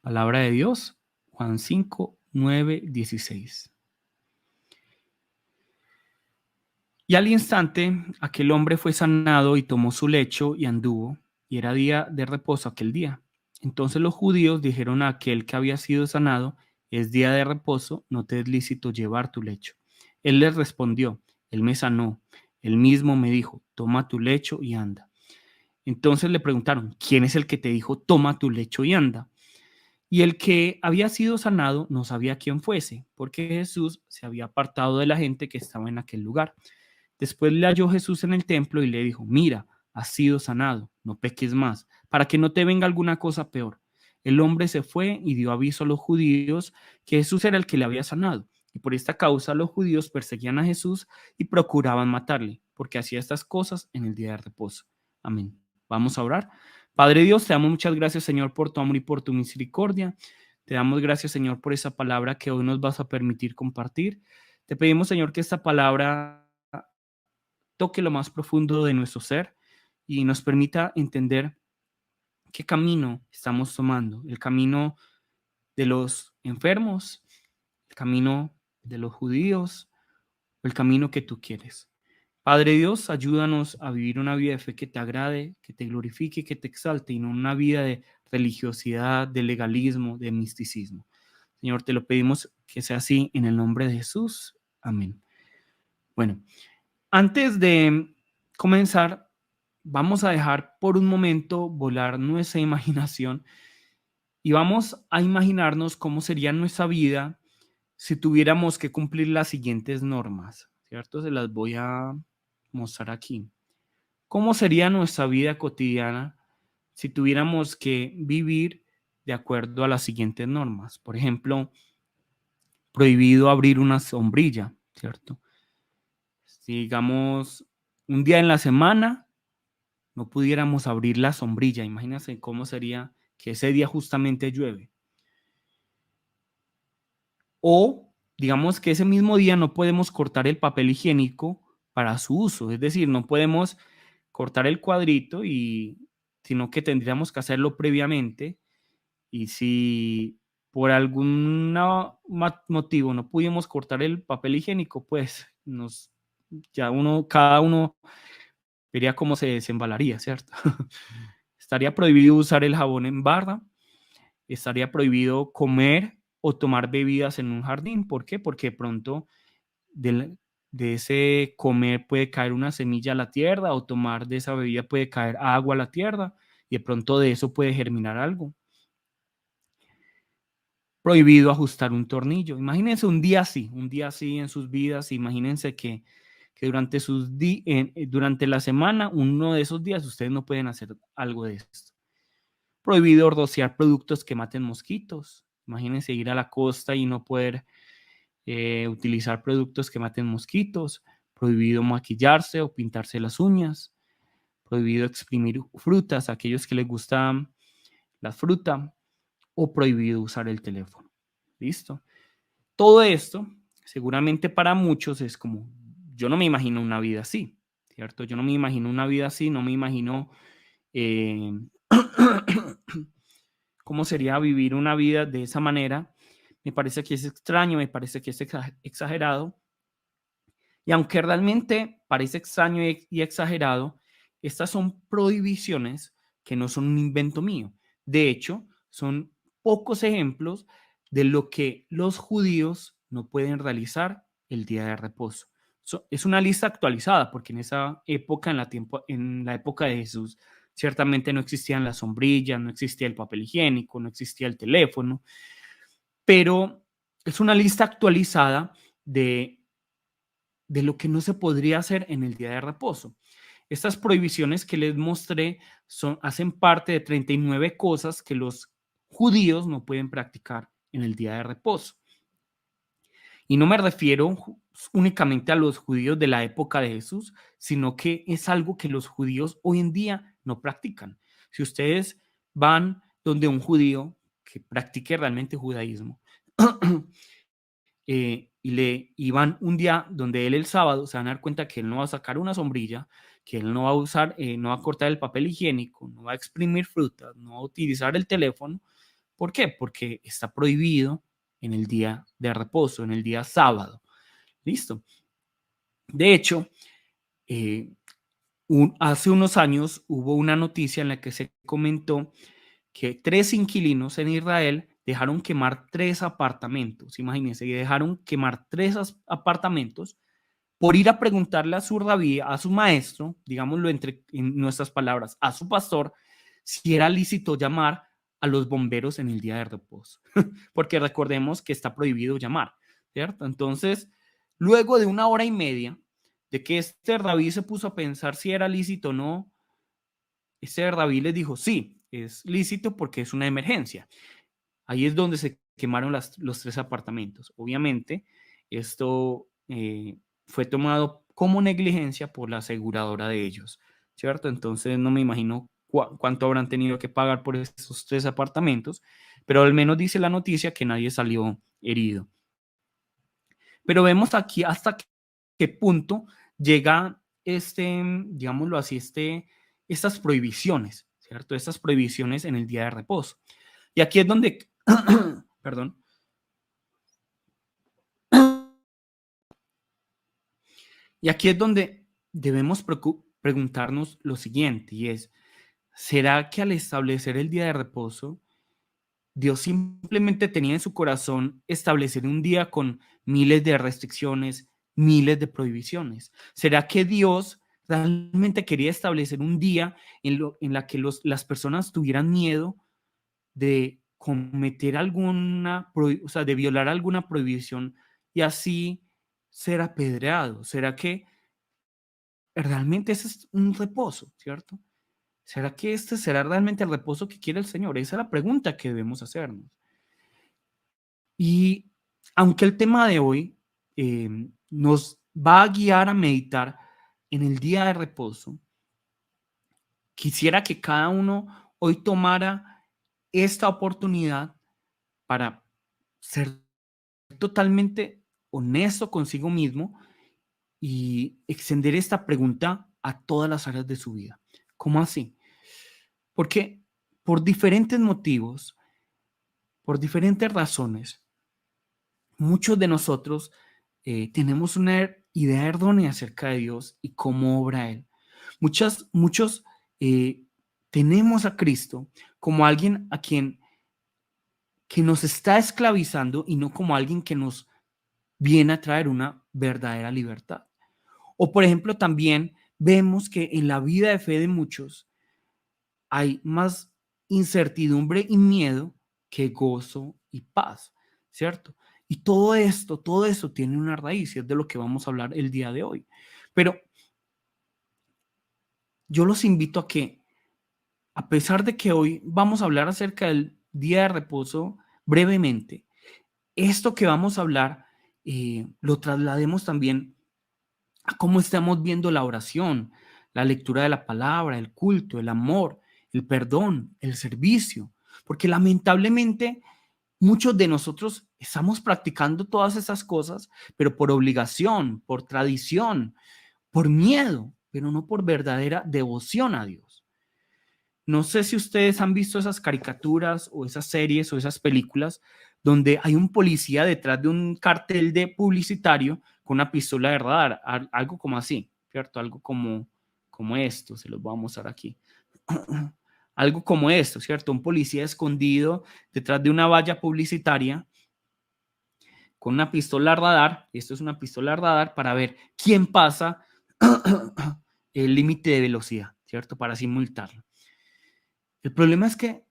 Palabra de Dios, Juan 5, 9, 16. Y al instante aquel hombre fue sanado y tomó su lecho y anduvo, y era día de reposo aquel día. Entonces los judíos dijeron a aquel que había sido sanado: es día de reposo, no te es lícito llevar tu lecho. Él les respondió: él me sanó, él mismo me dijo, toma tu lecho y anda. Entonces le preguntaron: ¿quién es el que te dijo, toma tu lecho y anda? Y el que había sido sanado no sabía quién fuese, porque Jesús se había apartado de la gente que estaba en aquel lugar. Después le halló Jesús en el templo y le dijo: mira, has sido sanado, no peques más, para que no te venga alguna cosa peor. El hombre se fue y dio aviso a los judíos que Jesús era el que le había sanado. Y por esta causa los judíos perseguían a Jesús y procuraban matarle, porque hacía estas cosas en el día de reposo. Amén. Vamos a orar. Padre Dios, te damos muchas gracias, Señor, por tu amor y por tu misericordia. Te damos gracias, Señor, por esa palabra que hoy nos vas a permitir compartir. Te pedimos, Señor, que esta palabra toque lo más profundo de nuestro ser y nos permita entender qué camino estamos tomando, el camino de los enfermos, el camino de los judíos, o el camino que tú quieres. Padre Dios, ayúdanos a vivir una vida de fe que te agrade, que te glorifique, que te exalte, y no una vida de religiosidad, de legalismo, de misticismo. Señor, te lo pedimos que sea así en el nombre de Jesús. Amén. Bueno, antes de comenzar, vamos a dejar por un momento volar nuestra imaginación y vamos a imaginarnos cómo sería nuestra vida si tuviéramos que cumplir las siguientes normas, ¿cierto? Se las voy a mostrar aquí. ¿Cómo sería nuestra vida cotidiana si tuviéramos que vivir de acuerdo a las siguientes normas? Por ejemplo, prohibido abrir una sombrilla, ¿cierto? Si digamos un día en la semana no pudiéramos abrir la sombrilla, imagínense cómo sería que ese día justamente llueve. O digamos que ese mismo día no podemos cortar el papel higiénico para su uso, es decir, no podemos cortar el cuadrito sino que tendríamos que hacerlo previamente, y si por algún motivo no pudimos cortar el papel higiénico, pues cada uno vería cómo se desembalaría, ¿cierto? Estaría prohibido usar el jabón en barra, estaría prohibido comer o tomar bebidas en un jardín. ¿Por qué? Porque de pronto de ese comer puede caer una semilla a la tierra, o tomar de esa bebida puede caer agua a la tierra, y de pronto de eso puede germinar algo. Prohibido ajustar un tornillo. Imagínense un día así en sus vidas. Imagínense que durante la semana, uno de esos días, ustedes no pueden hacer algo de esto. Prohibido rociar productos que maten mosquitos. Imagínense ir a la costa y no poder utilizar productos que maten mosquitos. Prohibido maquillarse o pintarse las uñas. Prohibido exprimir frutas a aquellos que les gusta la fruta, o prohibido usar el teléfono. ¿Listo? Todo esto, seguramente para muchos es como, yo no me imagino una vida así, ¿cierto? Yo no me imagino una vida así, no me imagino eh, cómo sería vivir una vida de esa manera. Me parece que es extraño, me parece que es exagerado. Y aunque realmente parece extraño y exagerado, estas son prohibiciones que no son un invento mío. De hecho, son pocos ejemplos de lo que los judíos no pueden realizar el día de reposo. Es una lista actualizada, porque en esa época, en la época de Jesús, ciertamente no existían las sombrillas, no existía el papel higiénico, no existía el teléfono, pero es una lista actualizada de lo que no se podría hacer en el día de reposo. Estas prohibiciones que les mostré hacen parte de 39 cosas que los judíos no pueden practicar en el día de reposo. Y no me refiero únicamente a los judíos de la época de Jesús, sino que es algo que los judíos hoy en día no practican. Si ustedes van donde un judío que practique realmente judaísmo, y van un día donde él el sábado, se van a dar cuenta que él no va a sacar una sombrilla, que él no va a usar, no va a cortar el papel higiénico, no va a exprimir frutas, no va a utilizar el teléfono, ¿Por qué? Porque está prohibido en el día de reposo, en el día sábado. ¿Listo? De hecho, eh, hace unos años hubo una noticia en la que se comentó que 3 inquilinos en Israel dejaron quemar 3 apartamentos. Imagínense, y dejaron quemar 3 apartamentos por ir a preguntarle a su rabí, a su maestro, digámoslo en nuestras palabras, a su pastor, si era lícito llamar a los bomberos en el día de reposo. Porque recordemos que está prohibido llamar, ¿cierto? Entonces, luego de 1 hora y media de que este rabí se puso a pensar si era lícito o no, este rabí les dijo, sí, es lícito porque es una emergencia. Ahí es donde se quemaron los 3 apartamentos. Obviamente, esto fue tomado como negligencia por la aseguradora de ellos, ¿cierto? Entonces no me imagino cuánto habrán tenido que pagar por esos 3 apartamentos, pero al menos dice la noticia que nadie salió herido. Pero vemos aquí hasta qué punto llega digámoslo así, estas prohibiciones, ¿cierto? Estas prohibiciones en el día de reposo. Y aquí es donde, perdón, y aquí es donde debemos preguntarnos lo siguiente, y es, ¿será que al establecer el día de reposo, Dios simplemente tenía en su corazón establecer un día con miles de restricciones, miles de prohibiciones? ¿Será que Dios realmente quería establecer un día en la que las personas tuvieran miedo de cometer o sea, de violar alguna prohibición y así ser apedreado? ¿Será que realmente ese es un reposo, cierto? ¿Será que este será realmente el reposo que quiere el Señor? Esa es la pregunta que debemos hacernos. Y aunque el tema de hoy nos va a guiar a meditar en el día de reposo, quisiera que cada uno hoy tomara esta oportunidad para ser totalmente honesto consigo mismo y extender esta pregunta a todas las áreas de su vida. ¿Cómo así? Porque por diferentes motivos, por diferentes razones, muchos de nosotros tenemos una idea errónea acerca de Dios y cómo obra Él. Muchos eh, tenemos a Cristo como alguien a quien que nos está esclavizando y no como alguien que nos viene a traer una verdadera libertad. O por ejemplo, también vemos que en la vida de fe de muchos hay más incertidumbre y miedo que gozo y paz, ¿cierto? Y todo esto tiene una raíz y es de lo que vamos a hablar el día de hoy. Pero yo los invito a que, a pesar de que hoy vamos a hablar acerca del día de reposo brevemente, esto que vamos a hablar lo traslademos también a cómo estamos viendo la oración, la lectura de la palabra, el culto, el amor, el perdón, el servicio, porque lamentablemente muchos de nosotros estamos practicando todas esas cosas, pero por obligación, por tradición, por miedo, pero no por verdadera devoción a Dios. No sé si ustedes han visto esas caricaturas o esas series o esas películas donde hay un policía detrás de un cartel de publicitario con una pistola de radar, algo como así, ¿cierto? Algo como esto, se los voy a mostrar aquí. Algo como esto, ¿cierto? Un policía escondido detrás de una valla publicitaria con una pistola radar, esto es una pistola radar para ver quién pasa el límite de velocidad, ¿cierto? Para así multarlo. El problema es que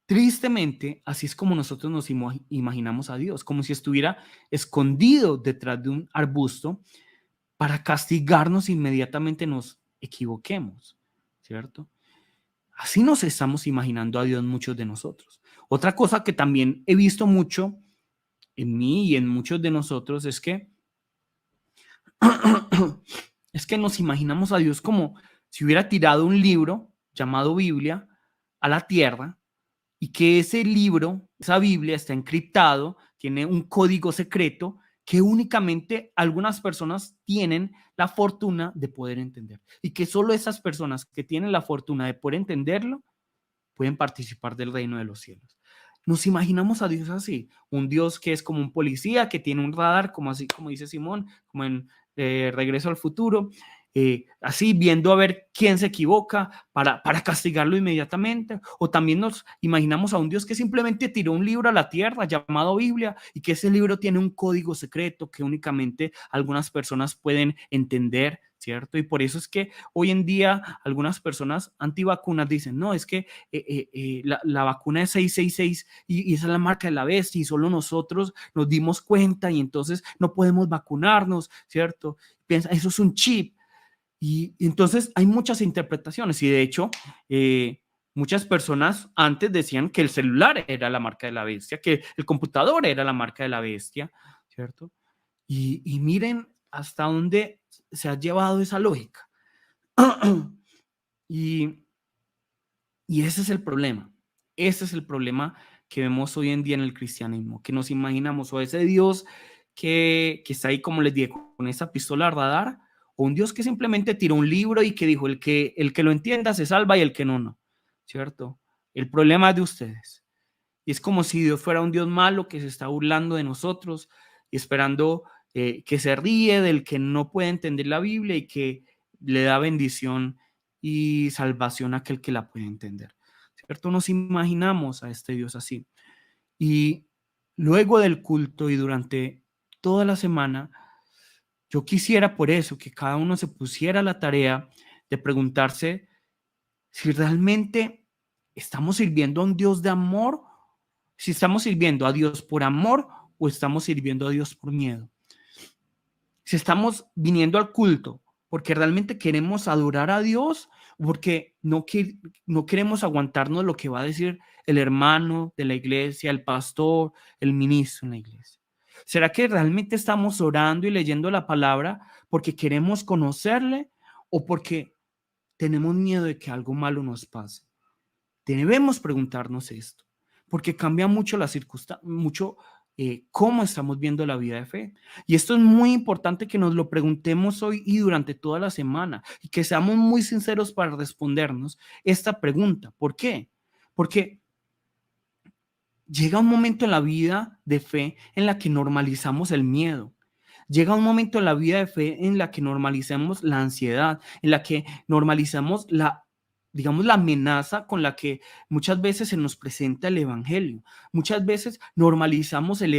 tristemente, así es como nosotros nos imaginamos a Dios, como si estuviera escondido detrás de un arbusto para castigarnos inmediatamente nos equivoquemos, ¿cierto? Así nos estamos imaginando a Dios muchos de nosotros. Otra cosa que también he visto mucho en mí y en muchos de nosotros es que nos imaginamos a Dios como si hubiera tirado un libro llamado Biblia a la tierra y que ese libro, esa Biblia está encriptado, tiene un código secreto que únicamente algunas personas tienen la fortuna de poder entender y que solo esas personas que tienen la fortuna de poder entenderlo pueden participar del reino de los cielos. Nos imaginamos a Dios así, un Dios que es como un policía, que tiene un radar, como así, como dice Simón, como en Regreso al Futuro, así viendo a ver quién se equivoca para castigarlo inmediatamente. O también nos imaginamos a un Dios que simplemente tiró un libro a la tierra llamado Biblia y que ese libro tiene un código secreto que únicamente algunas personas pueden entender, ¿cierto? Y por eso es que hoy en día algunas personas antivacunas dicen, no, es que la vacuna es 666 y esa es la marca de la bestia y solo nosotros nos dimos cuenta y entonces no podemos vacunarnos, ¿cierto? Piensa, eso es un chip. Y entonces hay muchas interpretaciones y de hecho muchas personas antes decían que el celular era la marca de la bestia, que el computador era la marca de la bestia, ¿cierto? Y miren hasta dónde se ha llevado esa lógica. y, y ese es el problema. Ese es el problema que vemos hoy en día en el cristianismo, que nos imaginamos o ese Dios que está ahí, como les dije, con esa pistola radar, o un Dios que simplemente tiró un libro y que dijo, el que lo entienda se salva y el que no, no, ¿cierto? El problema es de ustedes. Y es como si Dios fuera un Dios malo que se está burlando de nosotros y esperando que se ríe del que no puede entender la Biblia y que le da bendición y salvación a aquel que la puede entender. ¿Cierto? Nos imaginamos a este Dios así. Y luego del culto y durante toda la semana, yo quisiera por eso que cada uno se pusiera la tarea de preguntarse si realmente estamos sirviendo a un Dios de amor, si estamos sirviendo a Dios por amor o estamos sirviendo a Dios por miedo. Si estamos viniendo al culto porque realmente queremos adorar a Dios, porque no queremos aguantarnos lo que va a decir el hermano de la iglesia, el pastor, el ministro en la iglesia. ¿Será que realmente estamos orando y leyendo la palabra porque queremos conocerle o porque tenemos miedo de que algo malo nos pase? Debemos preguntarnos esto, porque cambia mucho la circunstancia, mucho cómo estamos viendo la vida de fe. Y esto es muy importante que nos lo preguntemos hoy y durante toda la semana y que seamos muy sinceros para respondernos esta pregunta. ¿Por qué? Porque llega un momento en la vida de fe en la que normalizamos el miedo. Llega un momento en la vida de fe en la que normalizamos la ansiedad, en la que normalizamos digamos, la amenaza con la que muchas veces se nos presenta el evangelio. Muchas veces normalizamos el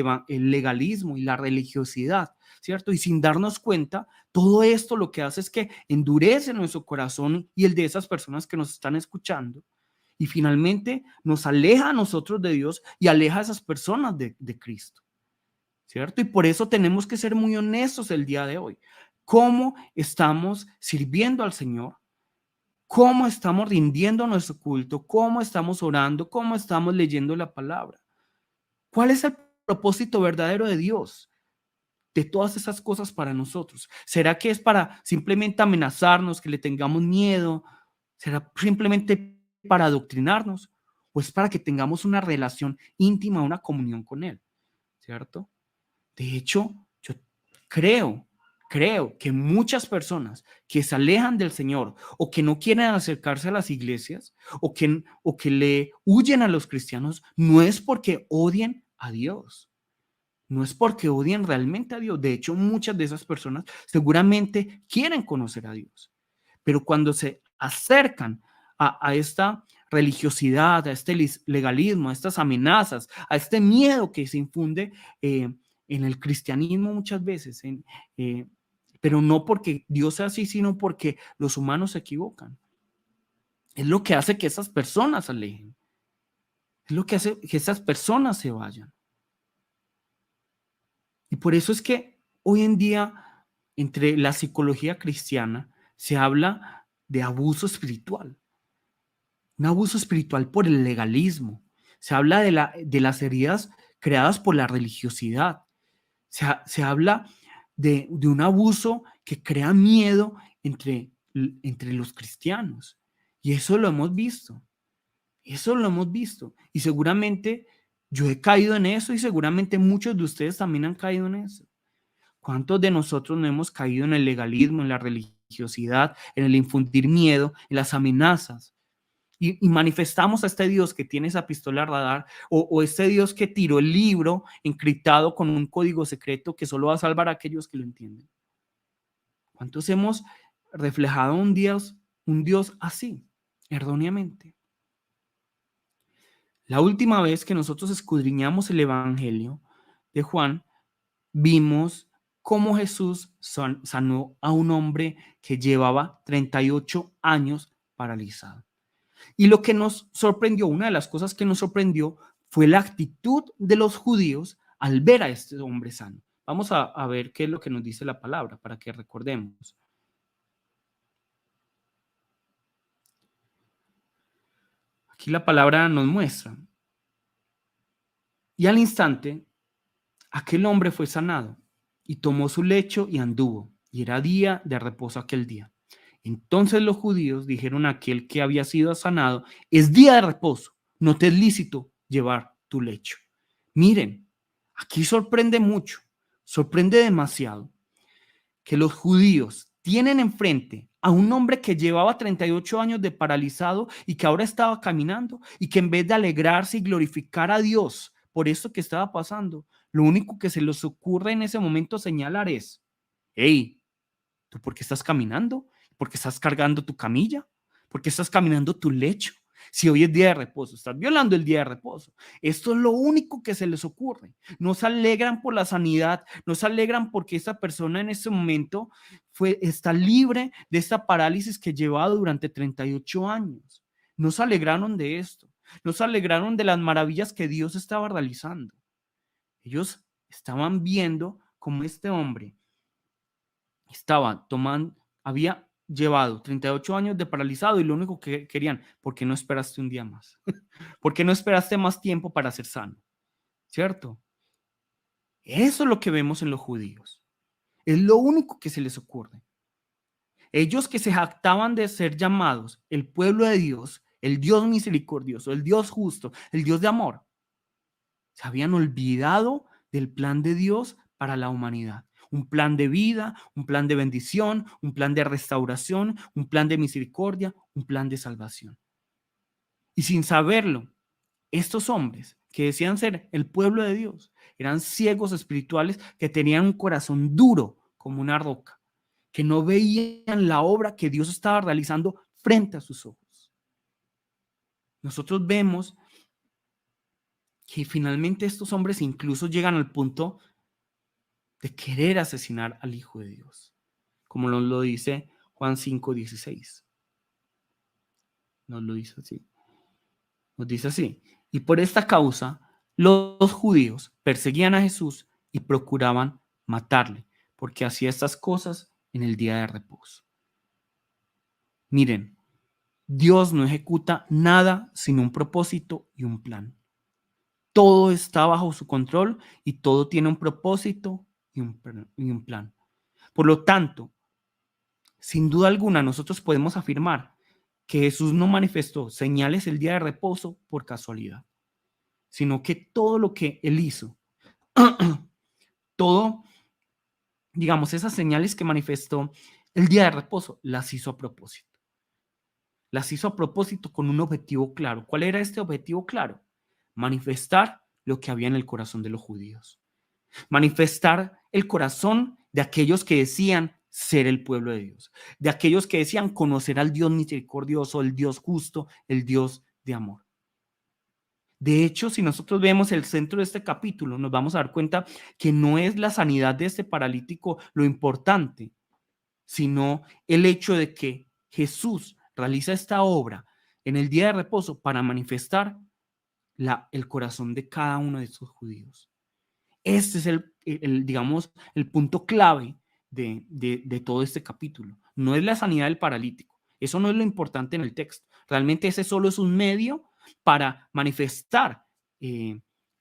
legalismo y la religiosidad, ¿cierto? Y sin darnos cuenta, todo esto lo que hace es que endurece nuestro corazón y el de esas personas que nos están escuchando. Y finalmente nos aleja a nosotros de Dios y aleja a esas personas de Cristo. ¿Cierto? Y por eso tenemos que ser muy honestos el día de hoy. ¿Cómo estamos sirviendo al Señor? ¿Cómo estamos rindiendo nuestro culto? ¿Cómo estamos orando? ¿Cómo estamos leyendo la palabra? ¿Cuál es el propósito verdadero de Dios de todas esas cosas para nosotros? ¿Será que es para simplemente amenazarnos, que le tengamos miedo? ¿Será simplemente para adoctrinarnos? ¿O es para que tengamos una relación íntima, una comunión con Él? ¿Cierto? De hecho, yo creo que muchas personas que se alejan del Señor o que no quieren acercarse a las iglesias o que le huyen a los cristianos, no es porque odien a Dios, no es porque odien realmente a Dios. De hecho, muchas de esas personas seguramente quieren conocer a Dios, pero cuando se acercan a esta religiosidad, a este legalismo, a estas amenazas, a este miedo que se infunde en el cristianismo muchas veces, pero no porque Dios sea así, sino porque los humanos se equivocan. Es lo que hace que esas personas se alejen. Es lo que hace que esas personas se vayan. Y por eso es que hoy en día, entre la psicología cristiana, se habla de abuso espiritual. Un abuso espiritual por el legalismo. Se habla de las heridas creadas por la religiosidad. Se habla de un abuso que crea miedo entre los cristianos. Y eso lo hemos visto. Eso lo hemos visto. Y seguramente yo he caído en eso y seguramente muchos de ustedes también han caído en eso. ¿Cuántos de nosotros no hemos caído en el legalismo, en la religiosidad, en el infundir miedo, en las amenazas? y manifestamos a este Dios que tiene esa pistola radar o este Dios que tiró el libro encriptado con un código secreto que solo va a salvar a aquellos que lo entienden. ¿Cuántos hemos reflejado un Dios así, erróneamente? La última vez que nosotros escudriñamos el Evangelio de Juan, vimos cómo Jesús sanó a un hombre que llevaba 38 años paralizado. Y lo que nos sorprendió, una de las cosas que nos sorprendió fue la actitud de los judíos al ver a este hombre sano. Vamos a ver qué es lo que nos dice la palabra para que recordemos. Aquí la palabra nos muestra. Y al instante, aquel hombre fue sanado y tomó su lecho y anduvo. Y era día de reposo aquel día. Entonces los judíos dijeron a aquel que había sido sanado, es día de reposo, no te es lícito llevar tu lecho. Miren, aquí sorprende mucho, sorprende demasiado que los judíos tienen enfrente a un hombre que llevaba 38 años de paralizado y que ahora estaba caminando y que en vez de alegrarse y glorificar a Dios por esto que estaba pasando, lo único que se les ocurre en ese momento señalar es, hey, ¿tú por qué estás caminando? ¿Por qué estás cargando tu camilla? ¿Por qué estás caminando tu lecho? Si hoy es día de reposo, estás violando el día de reposo. Esto es lo único que se les ocurre. No se alegran por la sanidad, no se alegran porque esta persona en este momento está libre de esta parálisis que llevaba durante 38 años. No se alegraron de esto, no se alegraron de las maravillas que Dios estaba realizando. Ellos estaban viendo cómo este hombre había llevado 38 años de paralizado y lo único que querían, ¿por qué no esperaste un día más? ¿Por qué no esperaste más tiempo para ser sano? ¿Cierto? Eso es lo que vemos en los judíos. Es lo único que se les ocurre. Ellos que se jactaban de ser llamados el pueblo de Dios, el Dios misericordioso, el Dios justo, el Dios de amor, se habían olvidado del plan de Dios para la humanidad. Un plan de vida, un plan de bendición, un plan de restauración, un plan de misericordia, un plan de salvación. Y sin saberlo, estos hombres que decían ser el pueblo de Dios eran ciegos espirituales que tenían un corazón duro como una roca, que no veían la obra que Dios estaba realizando frente a sus ojos. Nosotros vemos que finalmente estos hombres incluso llegan al punto de querer asesinar al Hijo de Dios, como nos lo dice Juan 5:16. Nos lo dice así. Nos dice así. Y por esta causa, los judíos perseguían a Jesús y procuraban matarle, porque hacía estas cosas en el día de reposo. Miren, Dios no ejecuta nada sin un propósito y un plan. Todo está bajo su control y todo tiene un propósito y un plan. Por lo tanto, sin duda alguna, nosotros podemos afirmar que Jesús no manifestó señales el día de reposo por casualidad, sino que todo lo que él hizo, todo, digamos, esas señales que manifestó el día de reposo, las hizo a propósito. Las hizo a propósito con un objetivo claro. ¿Cuál era este objetivo claro? Manifestar lo que había en el corazón de los judíos. Manifestar el corazón de aquellos que decían ser el pueblo de Dios, de aquellos que decían conocer al Dios misericordioso, el Dios justo, el Dios de amor. De hecho, si nosotros vemos el centro de este capítulo, nos vamos a dar cuenta que no es la sanidad de este paralítico lo importante, sino el hecho de que Jesús realiza esta obra en el día de reposo para manifestar el corazón de cada uno de estos judíos. Este es digamos, el punto clave de todo este capítulo. No es la sanidad del paralítico. Eso no es lo importante en el texto. Realmente ese solo es un medio para manifestar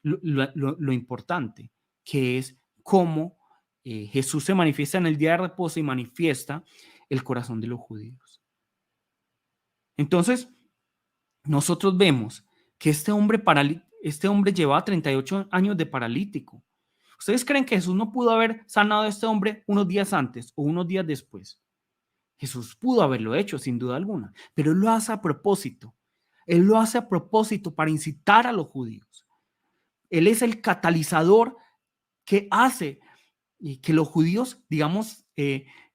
lo importante, que es cómo Jesús se manifiesta en el día de reposo y manifiesta el corazón de los judíos. Entonces, nosotros vemos que este hombre llevaba 38 años de paralítico. ¿Ustedes creen que Jesús no pudo haber sanado a este hombre unos días antes o unos días después? Jesús pudo haberlo hecho, sin duda alguna, pero él lo hace a propósito Él lo hace a propósito para incitar a los judíos. Él es el catalizador que hace que los judíos, digamos,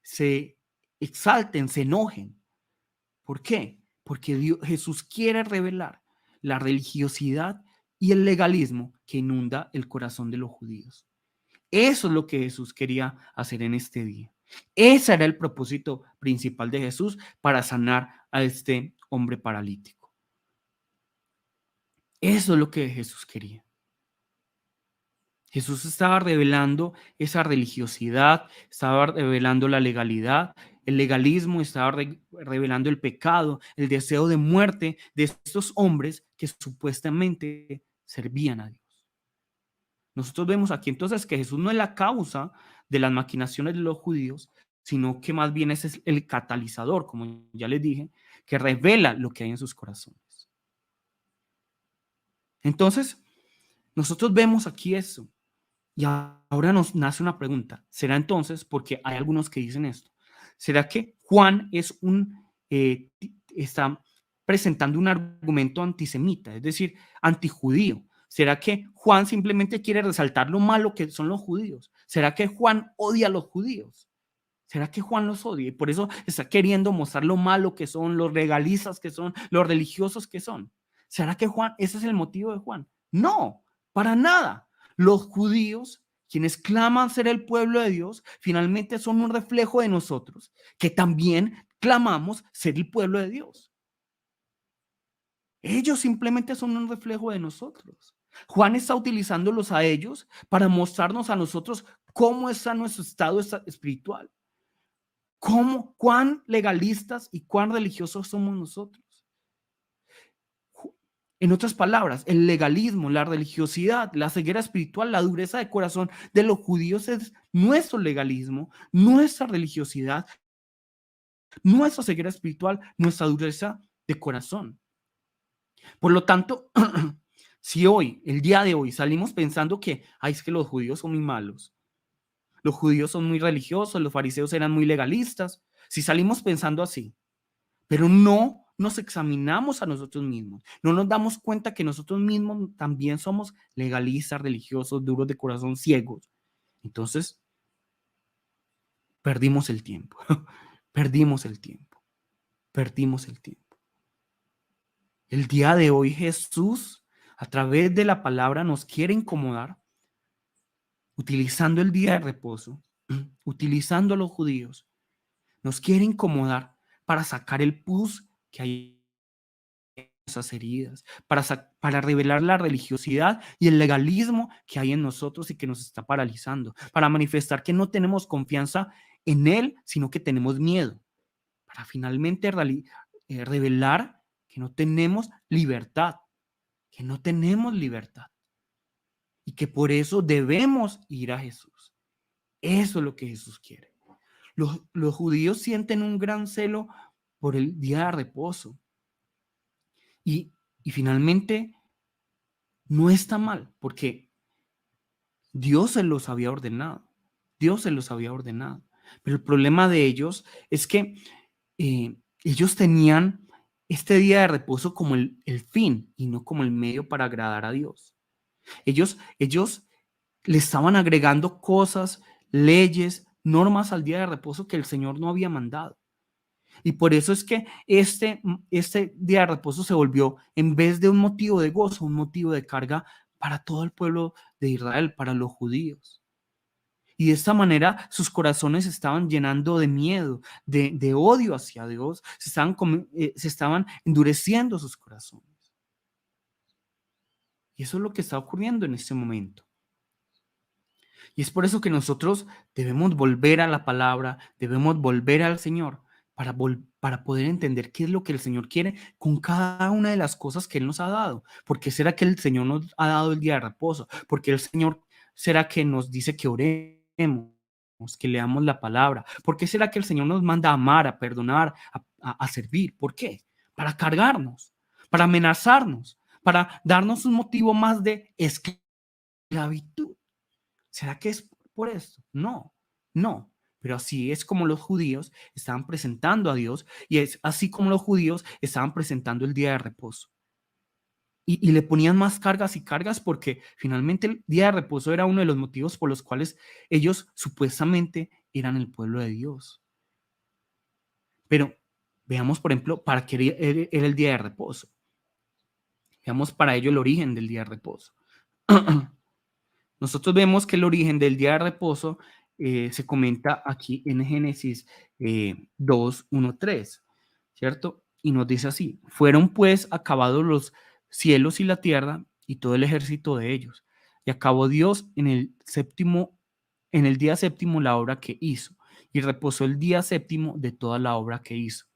se exalten, se enojen. ¿Por qué? Porque Jesús quiere revelar la religiosidad y el legalismo que inunda el corazón de los judíos. Eso es lo que Jesús quería hacer en este día. Ese era el propósito principal de Jesús para sanar a este hombre paralítico. Eso es lo que Jesús quería. Jesús estaba revelando esa religiosidad, estaba revelando la legalidad, el legalismo, estaba revelando el pecado, el deseo de muerte de estos hombres que supuestamente servían a Dios. Nosotros vemos aquí entonces que Jesús no es la causa de las maquinaciones de los judíos, sino que más bien es el catalizador, como ya les dije, que revela lo que hay en sus corazones. Entonces, nosotros vemos aquí eso. Y ahora nos nace una pregunta. ¿Será entonces, porque hay algunos que dicen esto, será que Juan es está presentando un argumento antisemita, es decir, antijudío? ¿Será que Juan simplemente quiere resaltar lo malo que son los judíos? ¿Será que Juan odia a los judíos? ¿Será que Juan los odia? Y por eso está queriendo mostrar lo malo que son, los legalistas que son, los religiosos que son. ¿Será que Juan, ese es el motivo de Juan? No, para nada. Los judíos, quienes claman ser el pueblo de Dios, finalmente son un reflejo de nosotros, que también clamamos ser el pueblo de Dios. Ellos simplemente son un reflejo de nosotros. Juan está utilizándolos a ellos para mostrarnos a nosotros cómo está nuestro estado espiritual. Cuán legalistas y cuán religiosos somos nosotros. En otras palabras, el legalismo, la religiosidad, la ceguera espiritual, la dureza de corazón de los judíos es nuestro legalismo, nuestra religiosidad, nuestra ceguera espiritual, nuestra dureza de corazón. Por lo tanto, si hoy, el día de hoy, salimos pensando que, ay, es que los judíos son muy malos, los judíos son muy religiosos, los fariseos eran muy legalistas, si salimos pensando así, pero no nos examinamos a nosotros mismos, no nos damos cuenta que nosotros mismos también somos legalistas, religiosos, duros de corazón, ciegos. Entonces, perdimos el tiempo, perdimos el tiempo, perdimos el tiempo. El día de hoy Jesús, a través de la palabra, nos quiere incomodar, utilizando el día de reposo, utilizando a los judíos, nos quiere incomodar para sacar el pus que hay en esas heridas, para revelar la religiosidad y el legalismo que hay en nosotros y que nos está paralizando, para manifestar que no tenemos confianza en Él, sino que tenemos miedo, para finalmente revelar que no tenemos libertad, que no tenemos libertad y que por eso debemos ir a Jesús. Eso es lo que Jesús quiere. Los judíos sienten un gran celo por el día de reposo. Y finalmente no está mal, porque Dios se los había ordenado. Dios se los había ordenado. Pero el problema de ellos es que ellos tenían este día de reposo como el fin y no como el medio para agradar a Dios. Ellos le estaban agregando cosas, leyes, normas al día de reposo que el Señor no había mandado. Y por eso es que este día de reposo se volvió, en vez de un motivo de gozo, un motivo de carga para todo el pueblo de Israel, para los judíos. Y de esta manera sus corazones se estaban llenando de miedo, de odio hacia Dios, se estaban endureciendo sus corazones. Y eso es lo que está ocurriendo en este momento. Y es por eso que nosotros debemos volver a la palabra, debemos volver al Señor para poder entender qué es lo que el Señor quiere con cada una de las cosas que Él nos ha dado. ¿Por qué será que el Señor nos ha dado el día de reposo? ¿Por qué el Señor será que nos dice que oremos, que leamos la palabra? ¿Por qué será que el Señor nos manda a amar, a perdonar, a servir? ¿Por qué? Para cargarnos, para amenazarnos, para darnos un motivo más de esclavitud. ¿Será que es por esto? No, no. Pero así es como los judíos estaban presentando a Dios y es así como los judíos estaban presentando el día de reposo. y le ponían más cargas y cargas porque finalmente el día de reposo era uno de los motivos por los cuales ellos supuestamente eran el pueblo de Dios. Pero veamos, por ejemplo, para qué era el día de reposo. Veamos para ello el origen del día de reposo. Nosotros vemos que el origen del día de reposo se comenta aquí en Génesis 2, 1, 3, ¿cierto? Y nos dice así, fueron pues acabados los cielos y la tierra y todo el ejército de ellos. Y acabó Dios en el día séptimo la obra que hizo, y reposó el día séptimo de toda la obra que hizo.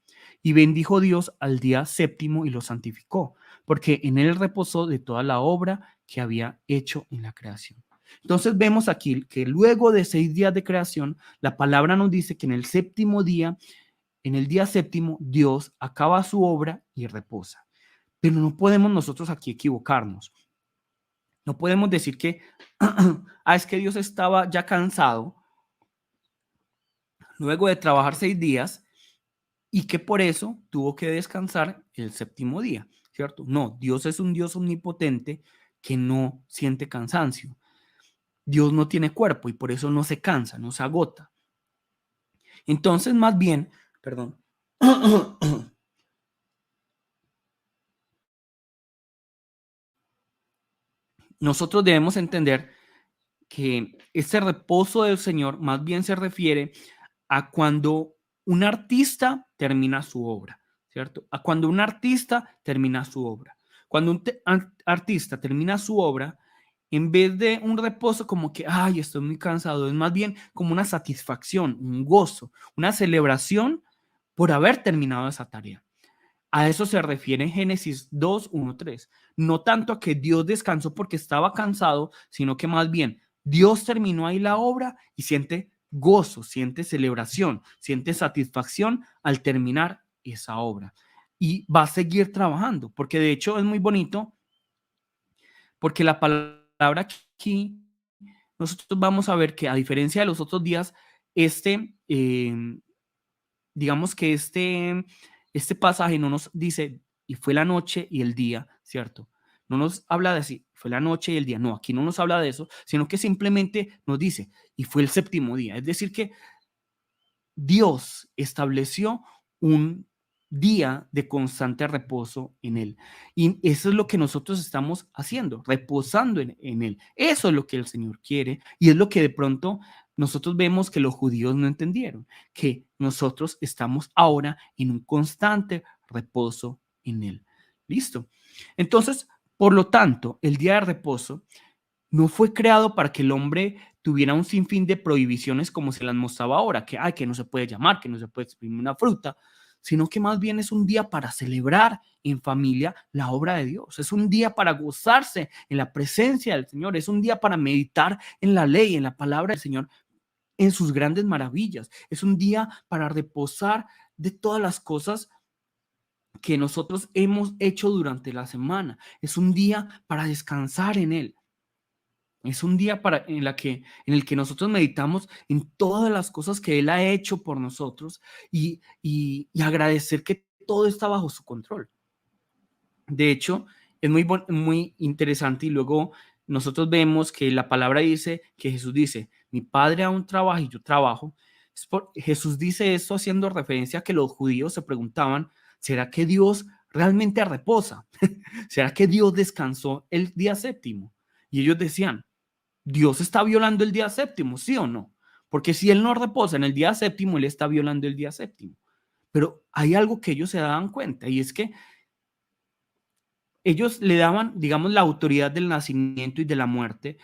Y bendijo Dios al día séptimo y lo santificó, porque en él reposó de toda la obra que había hecho en la creación. Entonces vemos aquí que luego de 6 días de creación, la palabra nos dice que en el séptimo día, en el día séptimo, Dios acaba su obra y reposa. Pero no podemos nosotros aquí equivocarnos. No podemos decir que, es que Dios estaba ya cansado luego de trabajar 6 días y que por eso tuvo que descansar el séptimo día, ¿cierto? No, Dios es un Dios omnipotente que no siente cansancio. Dios no tiene cuerpo y por eso no se cansa, no se agota. Entonces, más bien, perdón, nosotros debemos entender que este reposo del Señor más bien se refiere a cuando un artista termina su obra, ¿cierto? A cuando un artista termina su obra. Cuando un artista termina su obra, en vez de un reposo como que, ay, estoy muy cansado, es más bien como una satisfacción, un gozo, una celebración por haber terminado esa tarea. A eso se refiere Génesis 2, 1, 3. No tanto a que Dios descansó porque estaba cansado, sino que más bien Dios terminó ahí la obra y siente gozo, siente celebración, siente satisfacción al terminar esa obra. Y va a seguir trabajando, porque de hecho es muy bonito, porque la palabra aquí, nosotros vamos a ver que a diferencia de los otros días, digamos que este pasaje no nos dice, y fue la noche y el día, ¿cierto? No nos habla de así, fue la noche y el día. No, aquí no nos habla de eso, sino que simplemente nos dice, y fue el séptimo día. Es decir, que Dios estableció un día de constante reposo en Él. Y eso es lo que nosotros estamos haciendo, reposando en Él. Eso es lo que el Señor quiere y es lo que de pronto nosotros vemos que los judíos no entendieron, que nosotros estamos ahora en un constante reposo en Él. ¿Listo? Entonces, por lo tanto, el día de reposo no fue creado para que el hombre tuviera un sinfín de prohibiciones como se las mostraba ahora, que, ay, que no se puede llamar, que no se puede exprimir una fruta, sino que más bien es un día para celebrar en familia la obra de Dios. Es un día para gozarse en la presencia del Señor. Es un día para meditar en la ley, en la palabra del Señor, en sus grandes maravillas. Es un día para reposar de todas las cosas que nosotros hemos hecho durante la semana. Es un día para descansar en Él. Es un día en el que nosotros meditamos en todas las cosas que Él ha hecho por nosotros y agradecer que todo está bajo su control. De hecho, es muy interesante y luego nosotros vemos que la palabra dice, que Jesús dice, mi Padre aún trabaja y yo trabajo. Jesús dice esto haciendo referencia a que los judíos se preguntaban, ¿será que Dios realmente reposa? ¿Será que Dios descansó el día séptimo? Y ellos decían, Dios está violando el día séptimo, ¿sí o no? Porque si Él no reposa en el día séptimo, Él está violando el día séptimo. Pero hay algo que ellos se daban cuenta y es que ellos le daban, digamos, la autoridad del nacimiento y de la muerte,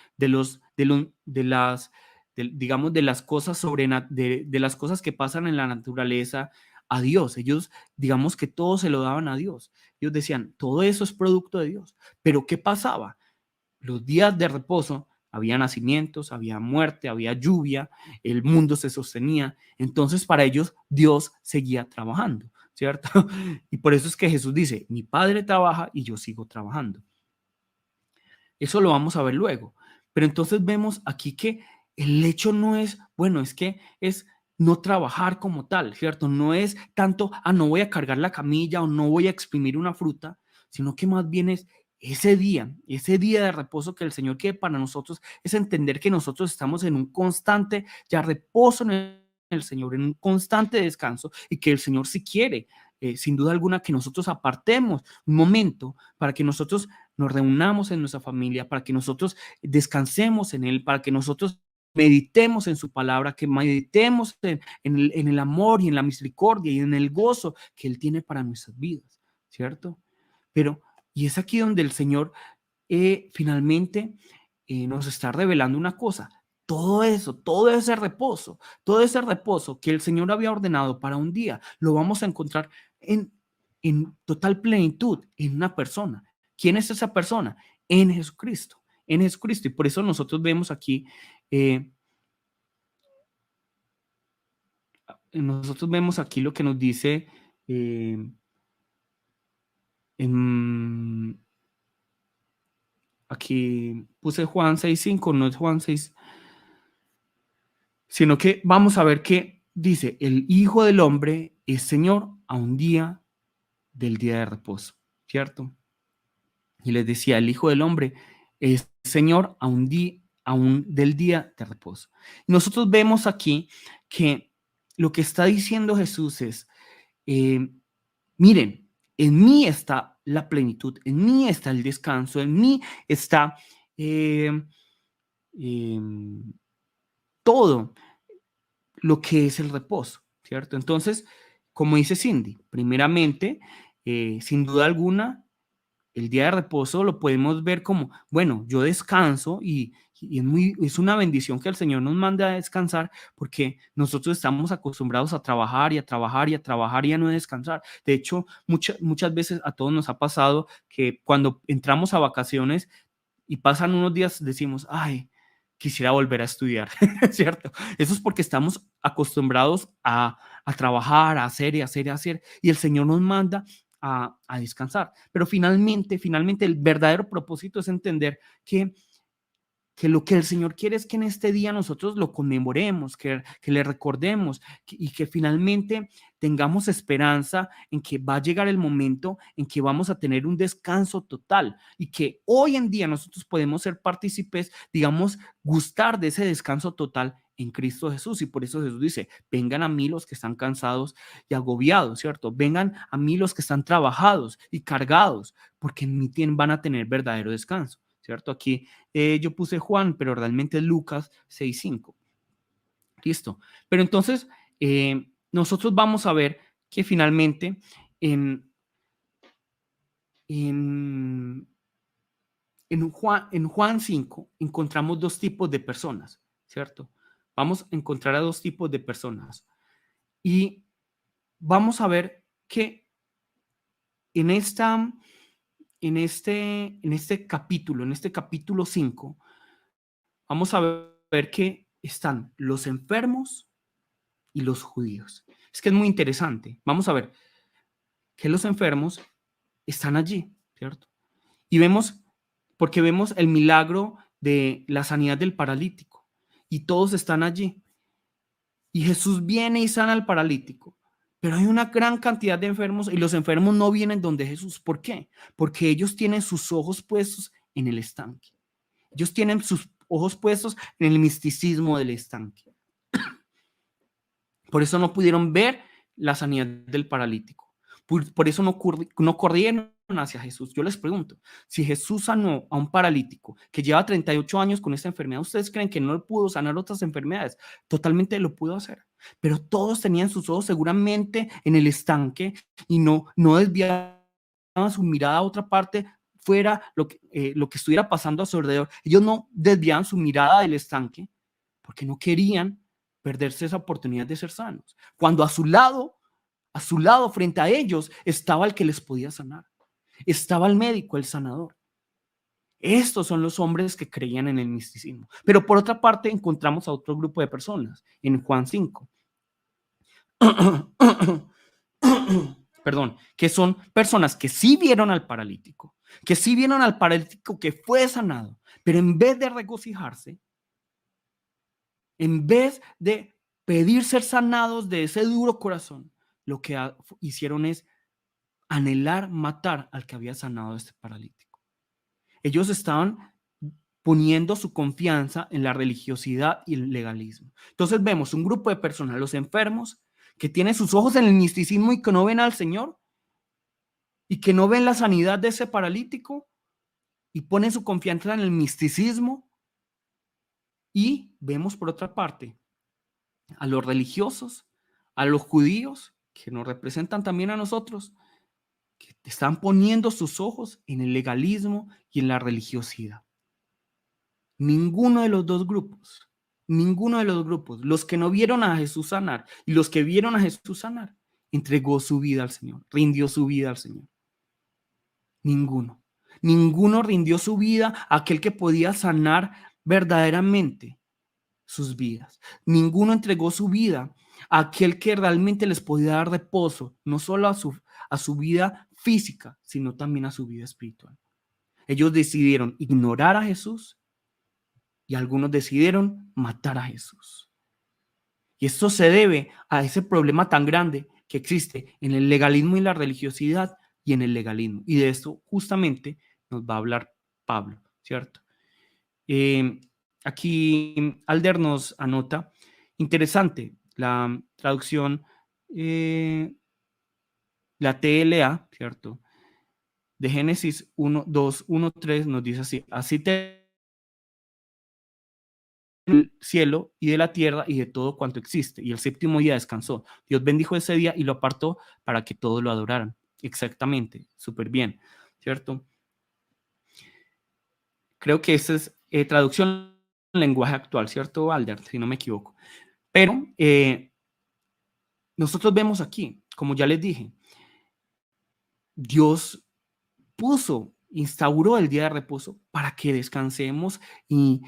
digamos, de las cosas de las cosas que pasan en la naturaleza a Dios. Ellos, digamos que todo se lo daban a Dios. Ellos decían, todo eso es producto de Dios. Pero ¿qué pasaba? Los días de reposo, había nacimientos, había muerte, había lluvia, el mundo se sostenía. Entonces para ellos Dios seguía trabajando, ¿cierto? Y por eso es que Jesús dice, mi Padre trabaja y yo sigo trabajando. Eso lo vamos a ver luego. Pero entonces vemos aquí que el hecho no es, bueno, es que es no trabajar como tal, ¿cierto? No es tanto, no voy a cargar la camilla o no voy a exprimir una fruta, sino que más bien es ese día de reposo que el Señor quiere para nosotros es entender que nosotros estamos en un constante ya reposo en el Señor, en un constante descanso y que el Señor si quiere, sin duda alguna, que nosotros apartemos un momento para que nosotros nos reunamos en nuestra familia, para que nosotros descansemos en Él, para que nosotros meditemos en su palabra, que meditemos en el amor y en la misericordia y en el gozo que Él tiene para nuestras vidas, ¿cierto? Pero, y es aquí donde el Señor finalmente nos está revelando una cosa. Todo eso, todo ese reposo que el Señor había ordenado para un día, lo vamos a encontrar en total plenitud en una persona. ¿Quién es esa persona? En Jesucristo, en Jesucristo. Y por eso nosotros vemos aquí, lo que nos dice en, aquí puse Juan 6:5, no es Juan 6, sino que vamos a ver que dice, el Hijo del Hombre es Señor a un día del día de reposo, ¿cierto? Y les decía, el Hijo del Hombre es Señor a un día, aún del día de reposo. Y nosotros vemos aquí que lo que está diciendo Jesús es, miren, en mí está la plenitud, en mí está el descanso, en mí está eh, eh, todo lo que es el reposo, ¿cierto? Entonces, como dice Cindy, primeramente, sin duda alguna, el día de reposo lo podemos ver como, bueno, yo descanso y es una bendición que el Señor nos mande a descansar porque nosotros estamos acostumbrados a trabajar y a trabajar y a trabajar y a no descansar. De hecho, muchas veces a todos nos ha pasado que cuando entramos a vacaciones y pasan unos días decimos, ay, quisiera volver a estudiar, ¿cierto? Eso es porque estamos acostumbrados a trabajar, a hacer y hacer y hacer, y el Señor nos manda a descansar. Pero finalmente el verdadero propósito es entender que lo que el Señor quiere es que en este día nosotros lo conmemoremos, que le recordemos y que finalmente tengamos esperanza en que va a llegar el momento en que vamos a tener un descanso total y que hoy en día nosotros podemos ser partícipes, digamos, gustar de ese descanso total en Cristo Jesús. Y por eso Jesús dice, vengan a mí los que están cansados y agobiados, ¿cierto? Vengan a mí los que están trabajados y cargados, porque en mí van a tener verdadero descanso, ¿cierto? Aquí yo puse Juan, pero realmente es Lucas 6:5. Listo. Pero entonces, nosotros vamos a ver que finalmente en, en, en Juan 5 encontramos dos tipos de personas, ¿cierto? Vamos a encontrar a dos tipos de personas. Y vamos a ver que en, esta, en este capítulo 5, vamos a ver que están los enfermos y los judíos. Es que es muy interesante. Vamos a ver que los enfermos están allí, ¿cierto? Y porque vemos el milagro de la sanidad del paralítico y todos están allí. Y Jesús viene y sana al paralítico. Pero hay una gran cantidad de enfermos y los enfermos no vienen donde Jesús. ¿Por qué? Porque ellos tienen sus ojos puestos en el estanque. Ellos tienen sus ojos puestos en el misticismo del estanque. Por eso no pudieron ver la sanidad del paralítico. Por eso no corrieron hacia Jesús. Yo les pregunto, si Jesús sanó a un paralítico que lleva 38 años con esta enfermedad, ¿ustedes creen que no pudo sanar otras enfermedades? Totalmente lo pudo hacer. Pero todos tenían sus ojos seguramente en el estanque y no desviaban su mirada a otra parte fuera lo que estuviera pasando a su alrededor. Ellos no desviaban su mirada del estanque porque no querían perderse esa oportunidad de ser sanos. Cuando a su lado, frente a ellos, estaba el que les podía sanar. Estaba el médico, el sanador. Estos son los hombres que creían en el misticismo. Pero por otra parte, encontramos a otro grupo de personas en Juan 5. Perdón, que son personas que sí vieron al paralítico, que fue sanado, pero en vez de regocijarse, en vez de pedir ser sanados de ese duro corazón, lo que hicieron es anhelar matar al que había sanado a este paralítico. Ellos estaban poniendo su confianza en la religiosidad y el legalismo. Entonces vemos un grupo de personas, los enfermos, que tienen sus ojos en el misticismo y que no ven al Señor y que no ven la sanidad de ese paralítico y ponen su confianza en el misticismo. Y vemos por otra parte a los religiosos, a los judíos, que nos representan también a nosotros, que están poniendo sus ojos en el legalismo y en la religiosidad. Ninguno de los dos grupos, ninguno de los grupos, los que no vieron a Jesús sanar y los que vieron a Jesús sanar, entregó su vida al Señor, rindió su vida al Señor. Ninguno. Ninguno rindió su vida a aquel que podía sanar verdaderamente sus vidas. Ninguno entregó su vida a aquel que realmente les podía dar reposo, no solo a su vida física, sino también a su vida espiritual. Ellos decidieron ignorar a Jesús y algunos decidieron matar a Jesús. Y esto se debe a ese problema tan grande que existe en el legalismo y la religiosidad y en el legalismo. Y de esto justamente nos va a hablar Pablo, ¿cierto? Aquí Alder nos anota, interesante, la traducción, la TLA, ¿cierto? De Génesis 1, 2, 1, 3 nos dice así, así te el cielo y de la tierra y de todo cuanto existe. Y el séptimo día descansó. Dios bendijo ese día y lo apartó para que todos lo adoraran. Exactamente, súper bien, ¿cierto? Creo que esa es traducción en lenguaje actual, ¿cierto, Alder? Si no me equivoco. Pero nosotros vemos aquí, como ya les dije, Dios instauró el día de reposo para que descansemos y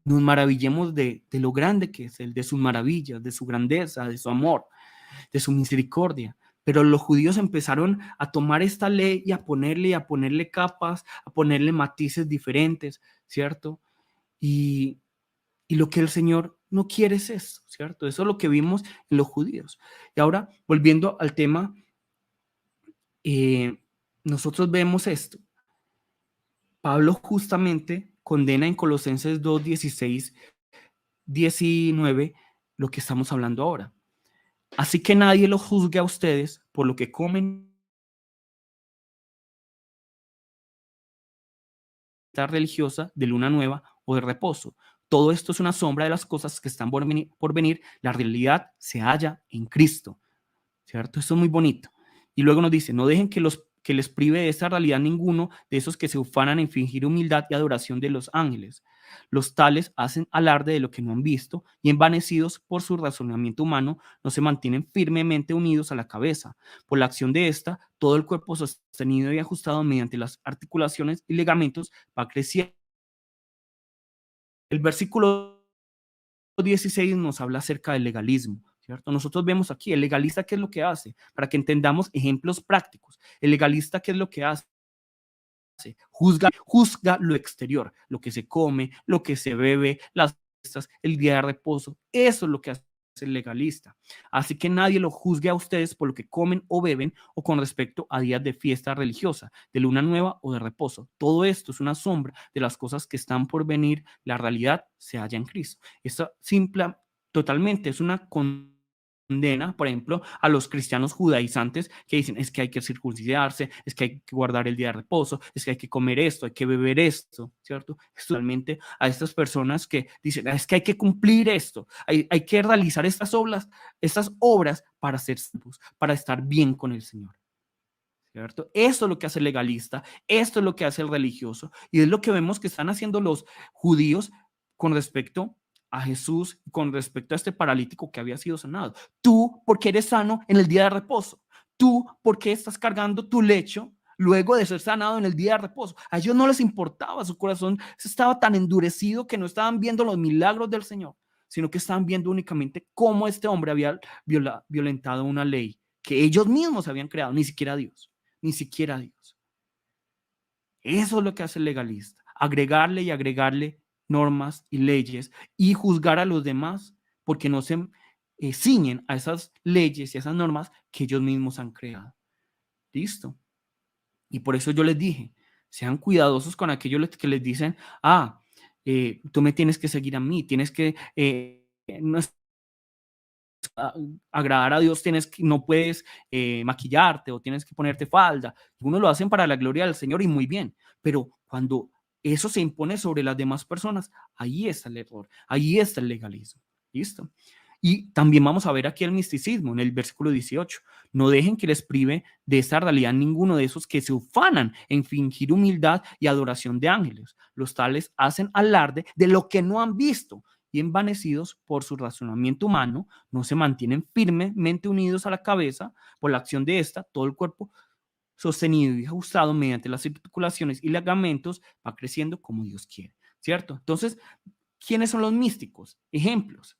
nos maravillemos de lo grande que es, de sus maravillas, de su grandeza, de su amor, de su misericordia. Pero los judíos empezaron a tomar esta ley y a ponerle capas, a ponerle matices diferentes, ¿cierto? Y lo que el Señor no quiere es eso, ¿cierto? Eso es lo que vimos en los judíos. Y ahora, volviendo al tema, nosotros vemos esto. Pablo justamente condena en Colosenses 2, 16, 19 lo que estamos hablando ahora. Así que nadie los juzgue a ustedes por lo que comen religiosa de luna nueva o de reposo. Todo esto es una sombra de las cosas que están por venir. La realidad se halla en Cristo, ¿cierto? Esto es muy bonito. Y luego nos dice, no dejen que les prive de esta realidad ninguno de esos que se ufanan en fingir humildad y adoración de los ángeles. Los tales hacen alarde de lo que no han visto y envanecidos por su razonamiento humano no se mantienen firmemente unidos a la cabeza. Por la acción de esta, todo el cuerpo sostenido y ajustado mediante las articulaciones y ligamentos va creciendo. El versículo 16 nos habla acerca del legalismo, ¿cierto? Nosotros vemos aquí, el legalista, ¿qué es lo que hace? Para que entendamos ejemplos prácticos. El legalista, ¿qué es lo que hace? Juzga lo exterior, lo que se come, lo que se bebe, las fiestas, el día de reposo. Eso es lo que hace el legalista. Así que nadie lo juzgue a ustedes por lo que comen o beben o con respecto a días de fiesta religiosa, de luna nueva o de reposo. Todo esto es una sombra de las cosas que están por venir. La realidad se halla en Cristo. Esta simple, totalmente, es una condena, por ejemplo, a los cristianos judaizantes que dicen es que hay que circuncidarse, es que hay que guardar el día de reposo, es que hay que comer esto, hay que beber esto, ¿cierto? Es totalmente a estas personas que dicen es que hay que cumplir esto, hay que realizar estas obras para ser salvos, para estar bien con el Señor. ¿Cierto? Esto es lo que hace el legalista, esto es lo que hace el religioso y es lo que vemos que están haciendo los judíos con respecto a Jesús, con respecto a este paralítico que había sido sanado. Tú, porque eres sano en el día de reposo. Tú, porque estás cargando tu lecho luego de ser sanado en el día de reposo. A ellos no les importaba, su corazón estaba tan endurecido que no estaban viendo los milagros del Señor, sino que estaban viendo únicamente cómo este hombre había violentado una ley que ellos mismos habían creado, ni siquiera Dios. Ni siquiera Dios. Eso es lo que hace el legalista, agregarle y agregarle normas y leyes y juzgar a los demás porque no se ciñen a esas leyes y a esas normas que ellos mismos han creado. Listo. Y por eso yo les dije, Sean cuidadosos con aquellos que les dicen, tú me tienes que seguir a mí, tienes que, no es- a- agradar a Dios, no puedes maquillarte o tienes que ponerte falda. Uno lo hacen para la gloria del Señor y muy bien, pero cuando eso se impone sobre las demás personas, ahí está el error, ahí está el legalismo. ¿Listo? Y también vamos a ver aquí el misticismo en el versículo 18. No dejen que les prive de esta realidad ninguno de esos que se ufanan en fingir humildad y adoración de ángeles. Los tales hacen alarde de lo que no han visto y envanecidos por su razonamiento humano, no se mantienen firmemente unidos a la cabeza por la acción de esta, todo el cuerpo sostenido y ajustado mediante las articulaciones y ligamentos va creciendo como Dios quiere, ¿cierto? Entonces, ¿quiénes son los místicos? Ejemplos.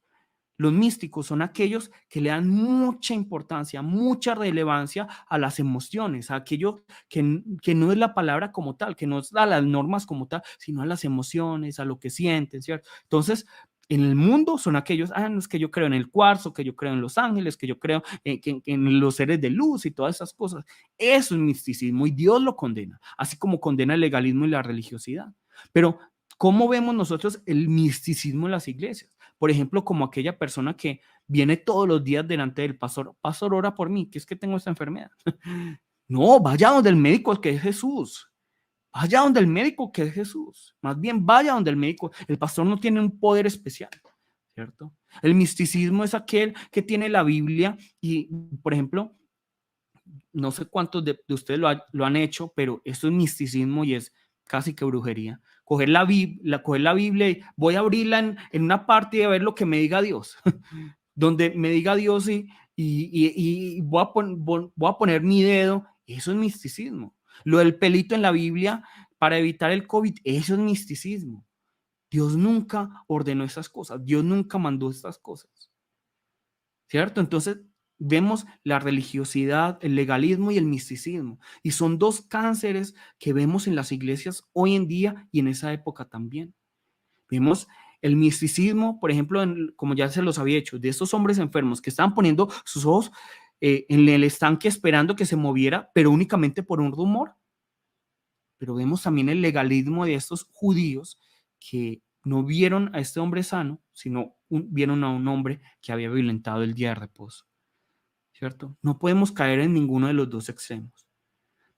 Los místicos son aquellos que le dan mucha importancia, mucha relevancia a las emociones, a aquello que no es la palabra como tal, que no es a las normas como tal, sino a las emociones, a lo que sienten, ¿cierto? Entonces, en el mundo son aquellos, no es que yo creo en el cuarzo, que yo creo en los ángeles, que yo creo en los seres de luz y todas esas cosas. Eso es misticismo y Dios lo condena, así como condena el legalismo y la religiosidad. Pero, ¿cómo vemos nosotros el misticismo en las iglesias? Por ejemplo, como aquella persona que viene todos los días delante del pastor, pastor, ora por mí, que es que tengo esta enfermedad. No, vaya donde el médico, que es Jesús. Vaya donde el médico, que es Jesús. Más bien vaya donde el médico. El pastor no tiene un poder especial, ¿cierto? El misticismo es aquel que tiene la Biblia y, por ejemplo, no sé cuántos de ustedes lo han hecho, pero esto es misticismo y es casi que brujería. Coger la Biblia y voy a abrirla en una parte y a ver lo que me diga Dios. Donde me diga Dios y voy a poner mi dedo. Eso es misticismo. Lo del pelito en la Biblia para evitar el COVID, eso es misticismo. Dios nunca ordenó esas cosas. Dios nunca mandó estas cosas. ¿Cierto? Entonces vemos la religiosidad, el legalismo y el misticismo. Y son dos cánceres que vemos en las iglesias hoy en día y en esa época también. Vemos el misticismo, por ejemplo, como ya se los había hecho, de estos hombres enfermos que estaban poniendo sus ojos en el estanque esperando que se moviera, pero únicamente por un rumor. Pero vemos también el legalismo de estos judíos que no vieron a este hombre sano, sino vieron a un hombre que había violentado el día de reposo. ¿Cierto? No podemos caer en ninguno de los dos extremos.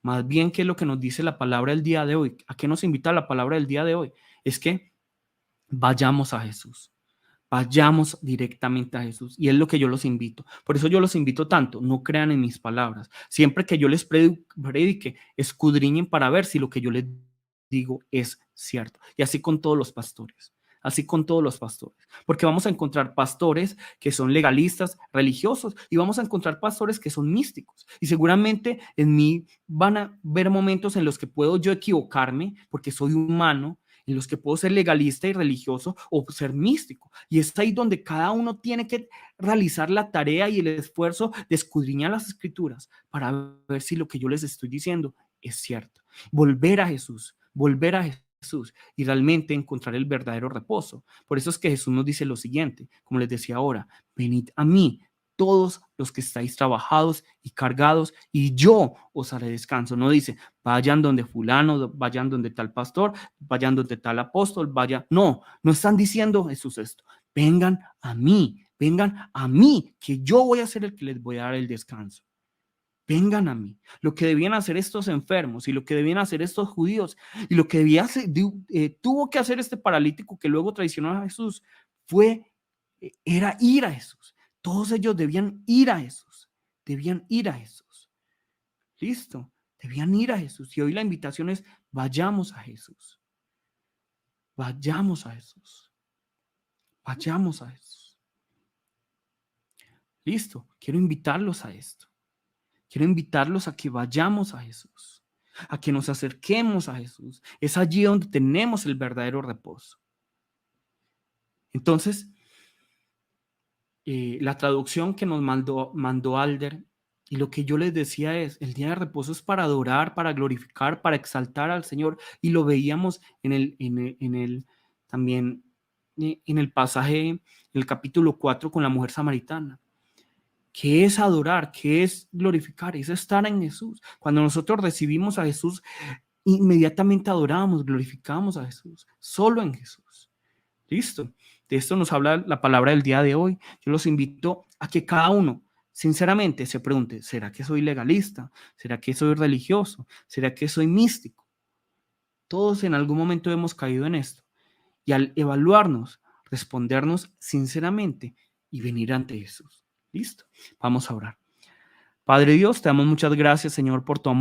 Más bien, ¿qué es lo que nos dice la palabra del día de hoy? ¿A qué nos invita la palabra del día de hoy? Es que vayamos a Jesús. Vayamos directamente a Jesús. Y es lo que yo los invito. Por eso yo los invito tanto. No crean en mis palabras. Siempre que yo les predique, escudriñen para ver si lo que yo les digo es cierto. Y así con todos los pastores. Así con todos los pastores. Porque vamos a encontrar pastores que son legalistas, religiosos, y vamos a encontrar pastores que son místicos. Y seguramente en mí van a ver momentos en los que puedo yo equivocarme, porque soy humano, en los que puedo ser legalista y religioso o ser místico. Y es ahí donde cada uno tiene que realizar la tarea y el esfuerzo de escudriñar las escrituras para ver si lo que yo les estoy diciendo es cierto. Volver a Jesús y realmente encontrar el verdadero reposo. Por eso es que Jesús nos dice lo siguiente, como les decía ahora, venid a mí todos los que estáis trabajados y cargados y yo os haré descanso. No dice, vayan donde fulano, vayan donde tal pastor, vayan donde tal apóstol, vaya. No, no están diciendo Jesús esto. Vengan a mí, que yo voy a ser el que les voy a dar el descanso. Vengan a mí. Lo que debían hacer estos enfermos y lo que debían hacer estos judíos y lo que tuvo que hacer este paralítico que luego traicionó a Jesús era ir a Jesús. Todos ellos debían ir a Jesús. Debían ir a Jesús. Listo. Debían ir a Jesús. Y hoy la invitación es, vayamos a Jesús. Vayamos a Jesús. Vayamos a Jesús. Listo. Quiero invitarlos a esto. Quiero invitarlos a que vayamos a Jesús, a que nos acerquemos a Jesús. Es allí donde tenemos el verdadero reposo. Entonces, la traducción que nos mandó Alder, y lo que yo les decía es, el día de reposo es para adorar, para glorificar, para exaltar al Señor, y lo veíamos también en el pasaje, en el capítulo 4 con la mujer samaritana. ¿Qué es adorar? ¿Qué es glorificar? Es estar en Jesús. Cuando nosotros recibimos a Jesús, Inmediatamente adoramos, glorificamos a Jesús, solo en Jesús. Listo. De esto nos habla la palabra del día de hoy. Yo los invito a que cada uno sinceramente se pregunte, ¿será que soy legalista? ¿Será que soy religioso? ¿Será que soy místico? Todos en algún momento hemos caído en esto. Y al evaluarnos, respondernos sinceramente y venir ante Jesús. Listo. Vamos a orar. Padre Dios, te damos muchas gracias, Señor, por tu amor